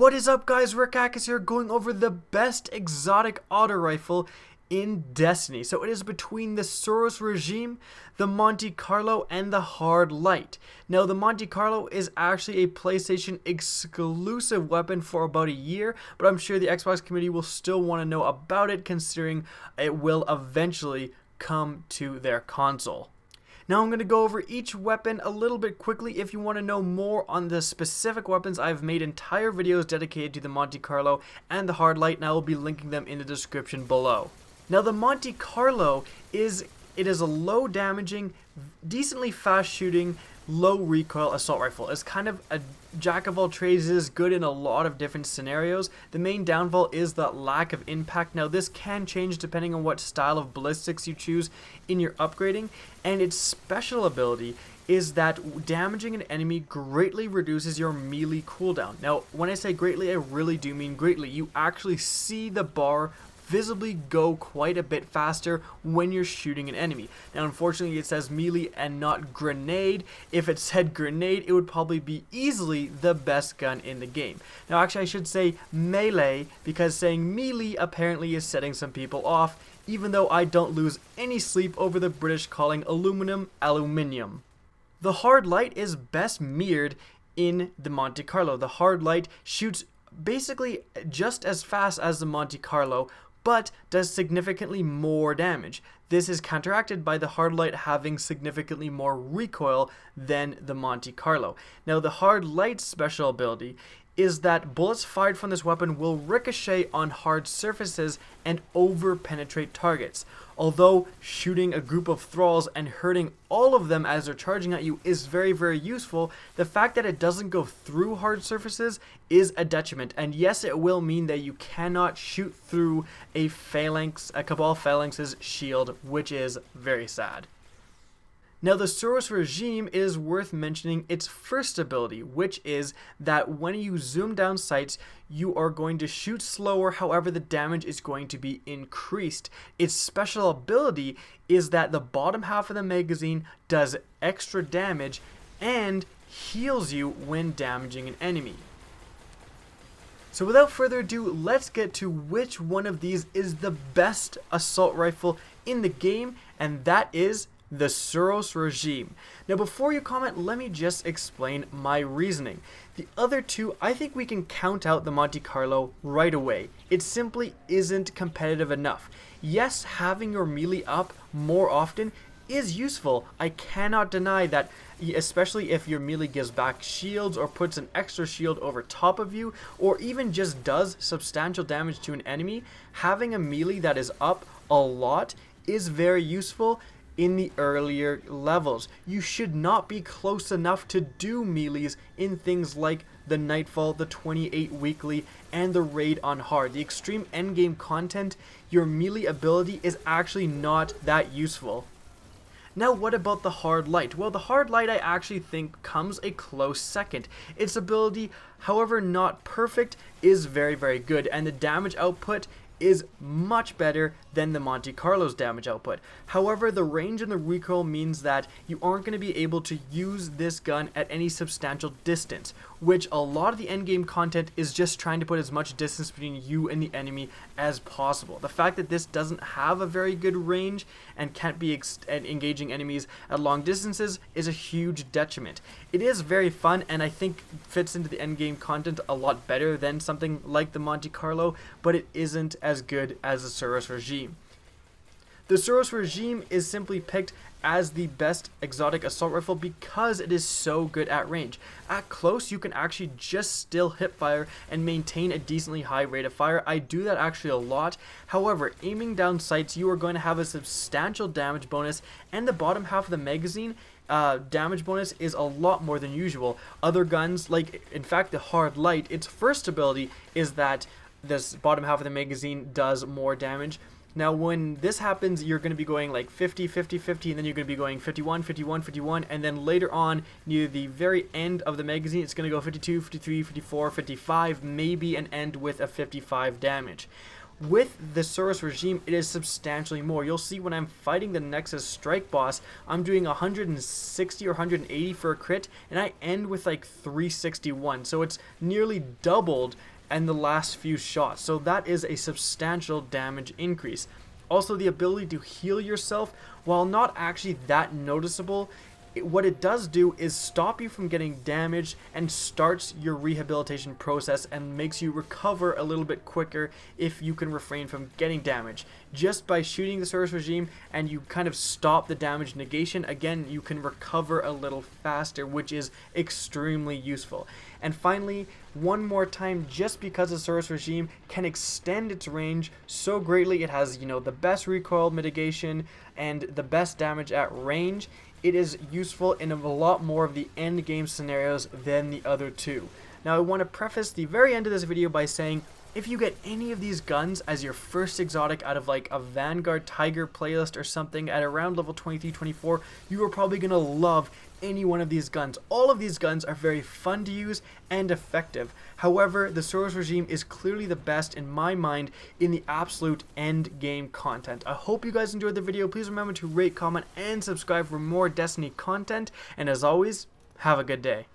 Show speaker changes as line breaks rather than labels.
What is up, guys? Rick here, going over the best exotic auto rifle in Destiny. So it is between the Suros Regime, the Monte Carlo, and the Hard Light. Now, the Monte Carlo is actually a PlayStation exclusive weapon for about a year, but I'm sure the Xbox community will still want to know about it, considering it will eventually come to their console. Now I'm going to go over each weapon a little bit quickly. If you want to know more on the specific weapons, I've made entire videos dedicated to the Monte Carlo and the Hard Light, and I will be linking them in the description below. Now the Monte Carlo is a low damaging, decently fast shooting, low recoil assault rifle. It's kind of a jack of all trades. It is good in a lot of different scenarios. The main downfall is the lack of impact. Now this can change depending on what style of ballistics you choose in your upgrading, and its special ability is that damaging an enemy greatly reduces your melee cooldown. Now when I say greatly, I really do mean greatly. You actually see the bar visibly go quite a bit faster when you're shooting an enemy. Now unfortunately it says melee and not grenade. If it said grenade, it would probably be easily the best gun in the game. Now actually I should say melee, because saying melee apparently is setting some people off, even though I don't lose any sleep over the British calling aluminum aluminium. The Hard Light is best mirrored in the Monte Carlo. The Hard Light shoots basically just as fast as the Monte Carlo, but does significantly more damage. This is counteracted by the Hard Light having significantly more recoil than the Monte Carlo. Now the Hard Light's special ability is that bullets fired from this weapon will ricochet on hard surfaces and over-penetrate targets. Although shooting a group of thralls and hurting all of them as they're charging at you is very, very useful, the fact that it doesn't go through hard surfaces is a detriment. And yes, it will mean that you cannot shoot through a Cabal Phalanx's shield, which is very sad. Now the Suros Regime is worth mentioning its first ability, which is that when you zoom down sights, you are going to shoot slower, however the damage is going to be increased. Its special ability is that the bottom half of the magazine does extra damage and heals you when damaging an enemy. So without further ado, let's get to which one of these is the best assault rifle in the game, and that is the Suros Regime. Now before you comment, let me just explain my reasoning. The other two, I think we can count out the Monte Carlo right away. It simply isn't competitive enough. Yes, having your melee up more often is useful. I cannot deny that, especially if your melee gives back shields or puts an extra shield over top of you, or even just does substantial damage to an enemy. Having a melee that is up a lot is very useful. In the earlier levels, you should not be close enough to do melees in things like the Nightfall, the 28 weekly, and the Raid on Hard. The extreme endgame content, your melee ability is actually not that useful. Now what about the Hard Light? Well, the Hard Light I actually think comes a close second. Its ability, however not perfect, is very, very good, and the damage output is much better than the Monte Carlo's damage output. However, the range and the recoil means that you aren't going to be able to use this gun at any substantial distance, which a lot of the endgame content is just trying to put as much distance between you and the enemy as possible. The fact that this doesn't have a very good range and can't be engaging enemies at long distances is a huge detriment. It is very fun and I think fits into the endgame content a lot better than something like the Monte Carlo, but it isn't as good as the Suros Regime. The Suros Regime is simply picked as the best exotic assault rifle because it is so good at range. At close, you can actually just still hip fire and maintain a decently high rate of fire. I do that actually a lot. However, aiming down sights, you are going to have a substantial damage bonus, and the bottom half of the magazine damage bonus is a lot more than usual. Other guns, like in fact the Hard Light, its first ability is that this bottom half of the magazine does more damage. Now when this happens, you're going to be going like 50, 50, 50, and then you're going to be going 51, 51, 51, and then later on, near the very end of the magazine, it's going to go 52, 53, 54, 55, maybe an end with a 55 damage. With the Suros Regime, it is substantially more. You'll see when I'm fighting the Nexus Strike boss, I'm doing 160 or 180 for a crit, and I end with like 361. So it's nearly doubled in the last few shots. So that is a substantial damage increase. Also, the ability to heal yourself, while not actually that noticeable, what it does do is stop you from getting damaged and starts your rehabilitation process and makes you recover a little bit quicker if you can refrain from getting damaged. Just by shooting the Suros Regime and you kind of stop the damage negation, again, you can recover a little faster, which is extremely useful. And finally, one more time, just because the Suros Regime can extend its range so greatly, it has, the best recoil mitigation and the best damage at range, it is useful in a lot more of the end game scenarios than the other two. Now I want to preface the very end of this video by saying, if you get any of these guns as your first exotic out of like a Vanguard Tiger playlist or something at around level 23-24, you are probably going to love any one of these guns. All of these guns are very fun to use and effective. However, the Suros Regime is clearly the best in my mind in the absolute end game content. I hope you guys enjoyed the video. Please remember to rate, comment, and subscribe for more Destiny content. And as always, have a good day.